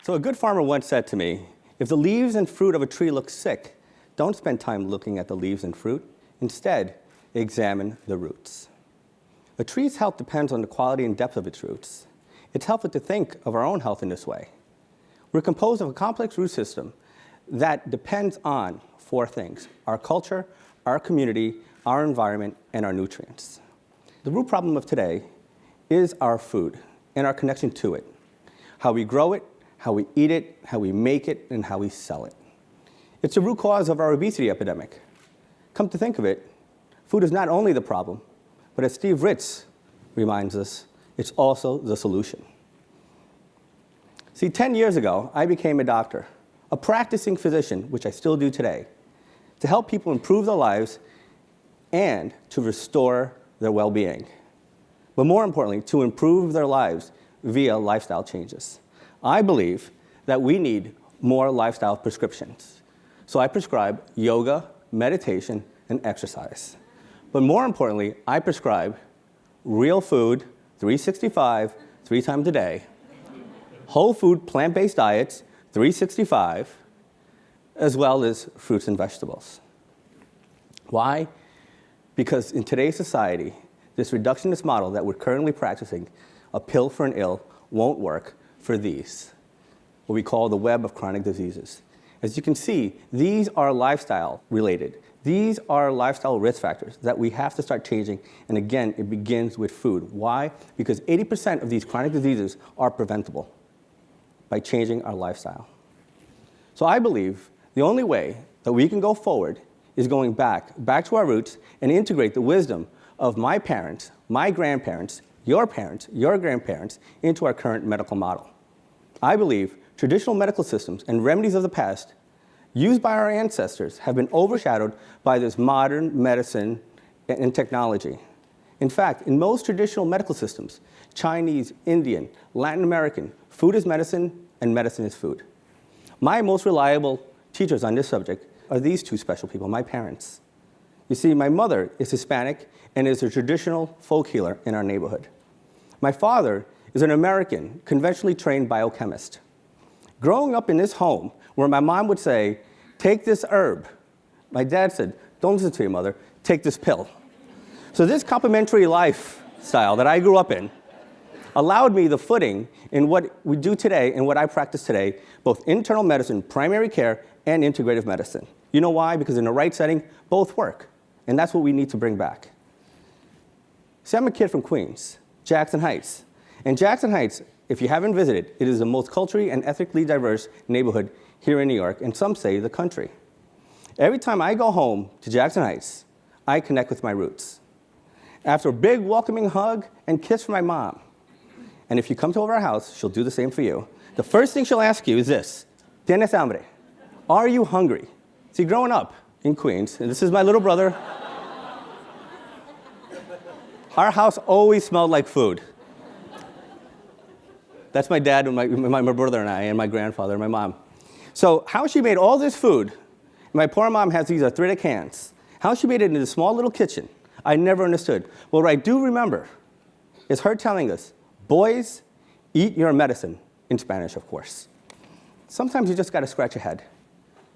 So a good farmer once said to me, if the leaves and fruit of a tree look sick, don't spend time looking at the leaves and fruit. Instead, examine the roots. A tree's health depends on the quality and depth of its roots. It's helpful to think of our own health in this way. We're composed of a complex root system that depends on four things: our culture, our community, our environment, and our nutrients. The root problem of today is our food and our connection to it. How we grow it, how we eat it, how we make it, and how we sell it. It's the root cause of our obesity epidemic. Come to think of it, food is not only the problem, but as Steve Ritz reminds us, it's also the solution. See, 10 years ago, I became a doctor, a practicing physician, which I still do today, to help people improve their lives and to restore their well-being. But more importantly, to improve their lives via lifestyle changes. I believe that we need more lifestyle prescriptions. So I prescribe yoga, meditation, and exercise. But more importantly, I prescribe real food, 365, 3 times a day, whole food, plant-based diets, 365, as well as fruits and vegetables. Why? Because in today's society, this reductionist model that we're currently practicing, a pill for an ill, won't work for these, what we call the web of chronic diseases. As you can see, these are lifestyle related. These are lifestyle risk factors that we have to start changing, and again, it begins with food. Why? Because 80% of these chronic diseases are preventable by changing our lifestyle. So I believe the only way that we can go forward is going back to our roots and integrate the wisdom of my parents, my grandparents, your grandparents into our current medical model. I believe traditional medical systems and remedies of the past used by our ancestors have been overshadowed by this modern medicine and technology. In fact, in most traditional medical systems, Chinese, Indian, Latin American, food is medicine and medicine is food. My most reliable teachers on this subject are these two special people, my parents. You see, my mother is Hispanic and is a traditional folk healer in our neighborhood. My father is an American, conventionally trained biochemist. Growing up in this home, where my mom would say, take this herb, my dad said, don't listen to your mother, take this pill. So this complementary lifestyle that I grew up in allowed me the footing in what we do today and what I practice today, both internal medicine, primary care, and integrative medicine. You know why? Because in the right setting, both work. And that's what we need to bring back. See, I'm a kid from Queens, Jackson Heights. And Jackson Heights, if you haven't visited, it is the most culturally and ethnically diverse neighborhood here in New York, and some say the country. Every time I go home to Jackson Heights, I connect with my roots. After a big welcoming hug and kiss from my mom, and if you come to our house, she'll do the same for you, the first thing she'll ask you is this: ¿Tienes hambre? Are you hungry? See, growing up in Queens, and this is my little brother, our house always smelled like food. That's my dad and my brother and I, and my grandfather and my mom. So how she made all this food, my poor mom has these arthritic hands, how she made it in this small little kitchen, I never understood. Well, what I do remember is her telling us, boys, eat your medicine, in Spanish, of course. Sometimes you just got to scratch your head.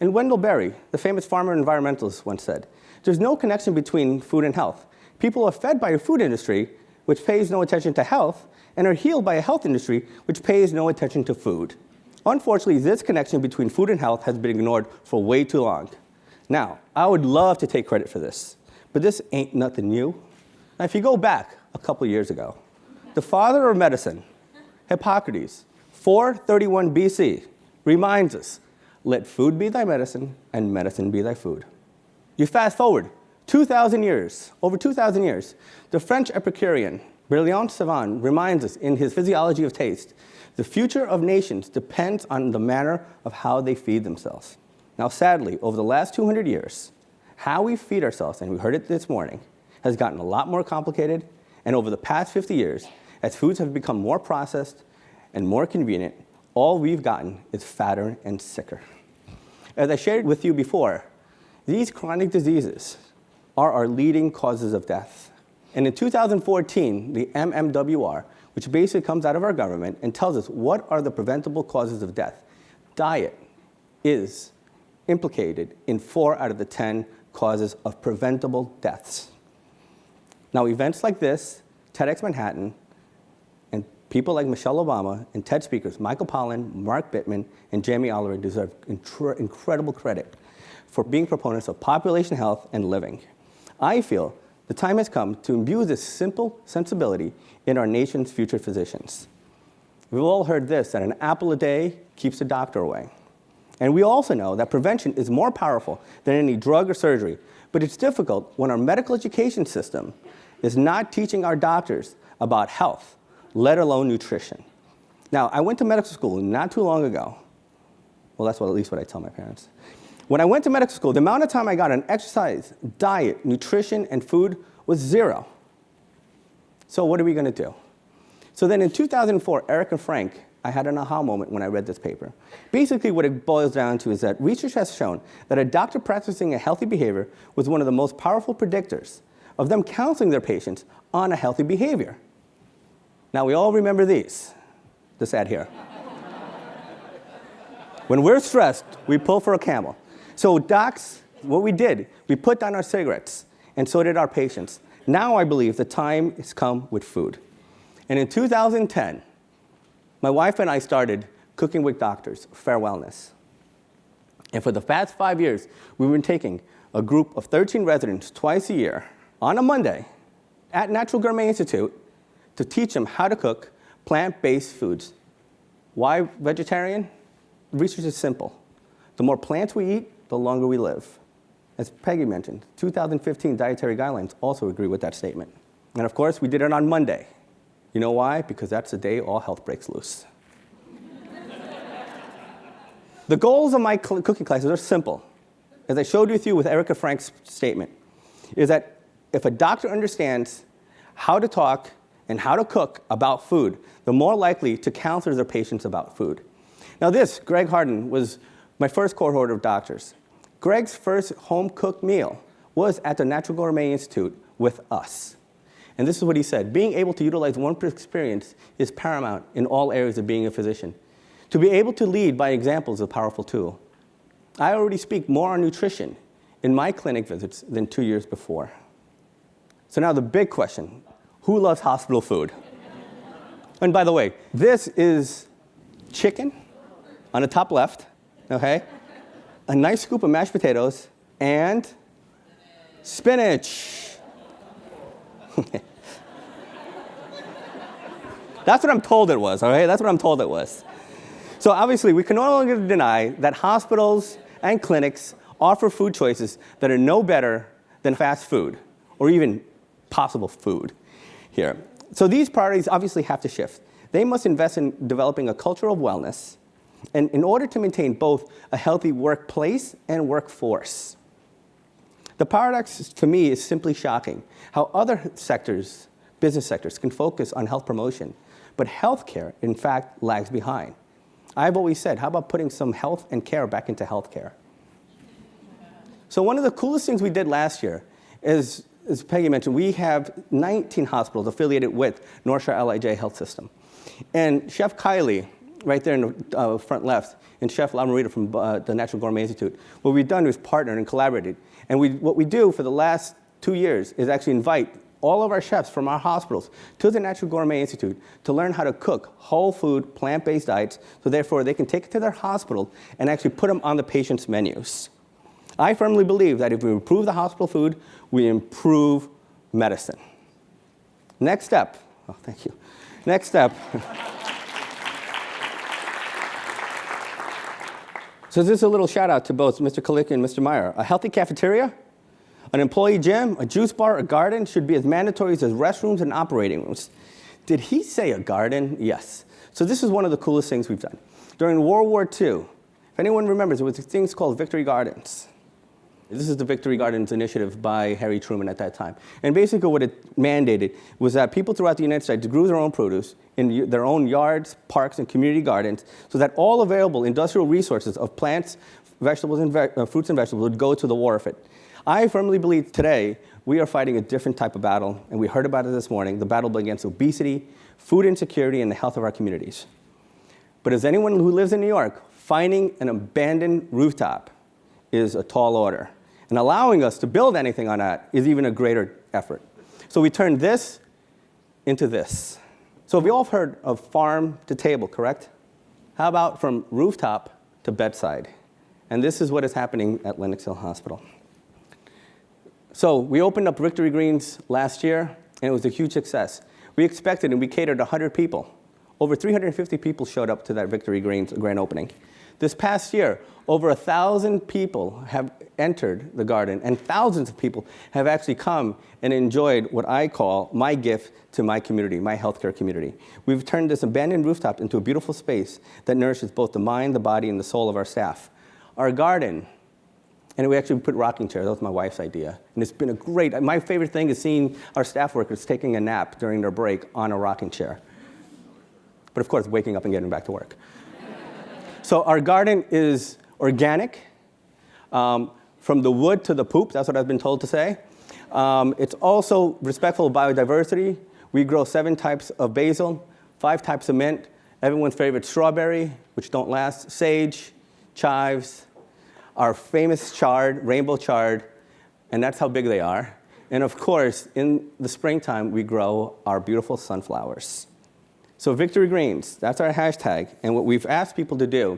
And Wendell Berry, the famous farmer and environmentalist, once said, there's no connection between food and health. People are fed by a food industry, which pays no attention to health, and are healed by a health industry, which pays no attention to food. Unfortunately, this connection between food and health has been ignored for way too long. Now, I would love to take credit for this, but this ain't nothing new. Now, if you go back a couple years ago, the father of medicine, Hippocrates, 431 BC, reminds us, let food be thy medicine, and medicine be thy food. You fast forward 2,000 years, over 2,000 years, the French Epicurean, Brillant Savant, reminds us in his Physiology of Taste, the future of nations depends on the manner of how they feed themselves. Now, sadly, over the last 200 years, how we feed ourselves, and we heard it this morning, has gotten a lot more complicated, and over the past 50 years, as foods have become more processed and more convenient, all we've gotten is fatter and sicker. As I shared with you before, these chronic diseases are our leading causes of death. And in 2014, the MMWR, which basically comes out of our government and tells us what are the preventable causes of death. Diet is implicated in 4 out of the 10 causes of preventable deaths. Now, events like this, TEDx Manhattan, and people like Michelle Obama and TED speakers Michael Pollan, Mark Bittman, and Jamie Oliver deserve incredible credit for being proponents of population health and living. I feel the time has come to imbue this simple sensibility in our nation's future physicians. We've all heard this, that an apple a day keeps the doctor away. And we also know that prevention is more powerful than any drug or surgery, but it's difficult when our medical education system is not teaching our doctors about health, let alone nutrition. Now, I went to medical school not too long ago. Well, that's at least what I tell my parents. When I went to medical school, the amount of time I got on exercise, diet, nutrition, and food was 0. So what are we going to do? So then in 2004, Eric and Frank, I had an aha moment when I read this paper. Basically, what it boils down to is that research has shown that a doctor practicing a healthy behavior was one of the most powerful predictors of them counseling their patients on a healthy behavior. Now, we all remember these. This ad here. When we're stressed, we pull for a camel. So docs, what we did, we put down our cigarettes, and so did our patients. Now I believe the time has come with food. And in 2010, my wife and I started Cooking with Doctors, Fair Wellness. And for the past 5 years, we've been taking a group of 13 residents twice a year on a Monday at Natural Gourmet Institute to teach them how to cook plant-based foods. Why vegetarian? Research is simple. The more plants we eat, the longer we live. As Peggy mentioned, 2015 dietary guidelines also agree with that statement. And of course, we did it on Monday. You know why? Because that's the day all health breaks loose. The goals of my cooking classes are simple. As I showed with you with Erica Frank's statement, is that if a doctor understands how to talk and how to cook about food, they're more likely to counsel their patients about food. Now this, Greg Harden, was my first cohort of doctors. Greg's first home-cooked meal was at the Natural Gourmet Institute with us. And this is what he said: being able to utilize one's experience is paramount in all areas of being a physician. To be able to lead by example is a powerful tool. I already speak more on nutrition in my clinic visits than 2 years before. So now the big question: who loves hospital food? And by the way, this is chicken on the top left, okay? A nice scoop of mashed potatoes and spinach. That's what I'm told it was, all right? That's what I'm told it was. So obviously, we can no longer deny that hospitals and clinics offer food choices that are no better than fast food, or even possible food here. So these priorities obviously have to shift. They must invest in developing a culture of wellness, and in order to maintain both a healthy workplace and workforce. The paradox, to me, is simply shocking. How other sectors, business sectors, can focus on health promotion, but healthcare, in fact, lags behind. I've always said, how about putting some health and care back into healthcare? So one of the coolest things we did last year is, as Peggy mentioned, we have 19 hospitals affiliated with North Shore LIJ Health System. And Chef Kylie, right there in the front left, and Chef La Marita from the Natural Gourmet Institute, what we've done is partnered and collaborated. And what we do for the last 2 years is actually invite all of our chefs from our hospitals to the Natural Gourmet Institute to learn how to cook whole food, plant-based diets, so therefore they can take it to their hospital and actually put them on the patient's menus. I firmly believe that if we improve the hospital food, we improve medicine. Next step. Oh, thank you. Next step. So this is a little shout out to both Mr. Kalicki and Mr. Meyer. A healthy cafeteria, an employee gym, a juice bar, a garden should be as mandatory as restrooms and operating rooms. Did he say a garden? Yes. So this is one of the coolest things we've done. During World War II, if anyone remembers, there was things called Victory Gardens. This is the Victory Gardens initiative by Harry Truman at that time. And basically what it mandated was that people throughout the United States grew their own produce in their own yards, parks, and community gardens, so that all available industrial resources of plants, vegetables, and fruits and vegetables would go to the war effort. I firmly believe today we are fighting a different type of battle, and we heard about it this morning, the battle against obesity, food insecurity, and the health of our communities. But as anyone who lives in New York, finding an abandoned rooftop is a tall order. And allowing us to build anything on that is even a greater effort. So we turned this into this. So we all have heard of farm to table, correct? How about from rooftop to bedside? And this is what is happening at Lenox Hill Hospital. So we opened up Victory Greens last year, and it was a huge success. We expected and we catered 100 people. Over 350 people showed up to that Victory Greens grand opening. This past year, over 1,000 people have entered the garden, and thousands of people have actually come and enjoyed what I call my gift to my community, my healthcare community. We've turned this abandoned rooftop into a beautiful space that nourishes both the mind, the body, and the soul of our staff. Our garden, and we actually put rocking chairs. That was my wife's idea. And it's been a great, my favorite thing is seeing our staff workers taking a nap during their break on a rocking chair. But of course, waking up and getting back to work. So our garden is organic, from the wood to the poop, that's what I've been told to say. It's also respectful of biodiversity. We grow 7 types of basil, 5 types of mint, everyone's favorite strawberry, which don't last, sage, chives, our famous chard, rainbow chard, and that's how big they are. And of course, in the springtime, we grow our beautiful sunflowers. So Victory Greens, that's our hashtag. And what we've asked people to do,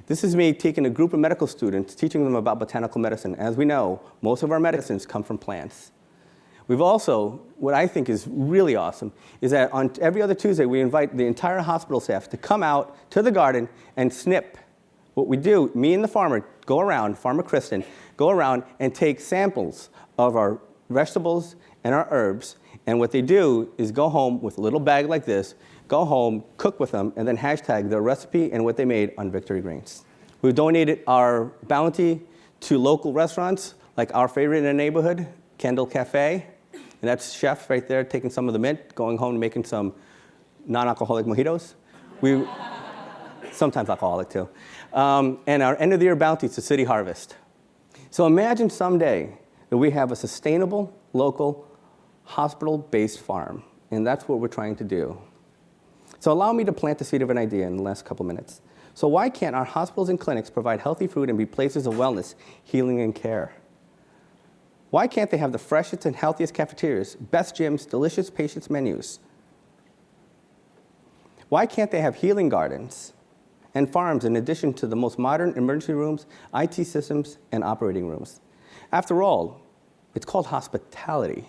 this is me taking a group of medical students, teaching them about botanical medicine. As we know, most of our medicines come from plants. We've also, what I think is really awesome, is that on every other Tuesday, we invite the entire hospital staff to come out to the garden and snip. What we do, me and the farmer go around, Farmer Kristen, go around and take samples of our vegetables and our herbs. And what they do is go home with a little bag like this, go home, cook with them, and then hashtag their recipe and what they made on Victory Greens. We've donated our bounty to local restaurants, like our favorite in the neighborhood, Kendall Cafe. And that's chef right there taking some of the mint, going home and making some non-alcoholic mojitos. Sometimes alcoholic too. And our end of the year bounty to City Harvest. So imagine someday that we have a sustainable, local, hospital-based farm. And that's what we're trying to do. So allow me to plant the seed of an idea in the last couple minutes. So why can't our hospitals and clinics provide healthy food and be places of wellness, healing, and care? Why can't they have the freshest and healthiest cafeterias, best gyms, delicious patients' menus? Why can't they have healing gardens and farms in addition to the most modern emergency rooms, IT systems, and operating rooms? After all, it's called hospitality.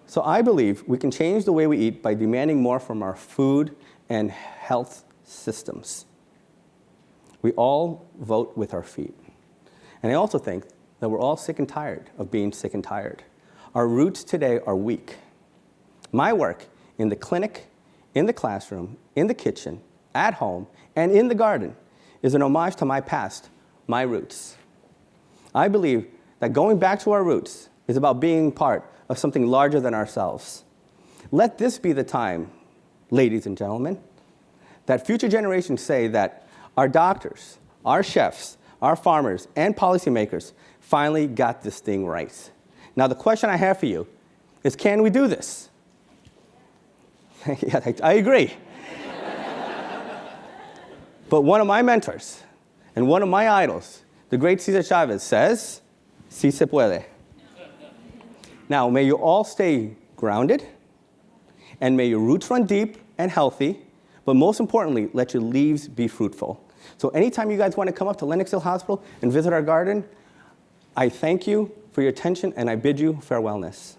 So I believe we can change the way we eat by demanding more from our food and health systems. We all vote with our feet. And I also think that we're all sick and tired of being sick and tired. Our roots today are weak. My work in the clinic, in the classroom, in the kitchen, at home, and in the garden is an homage to my past, my roots. I believe that going back to our roots is about being part of something larger than ourselves. Let this be the time, ladies and gentlemen, that future generations say that our doctors, our chefs, our farmers, and policymakers finally got this thing right. Now, the question I have for you is, can we do this? Yeah, I agree. But one of my mentors and one of my idols, the great Cesar Chavez, says, "Si se puede." Now, may you all stay grounded, and may your roots run deep and healthy, but most importantly, let your leaves be fruitful. So anytime you guys want to come up to Lenox Hill Hospital and visit our garden, I thank you for your attention, and I bid you farewellness.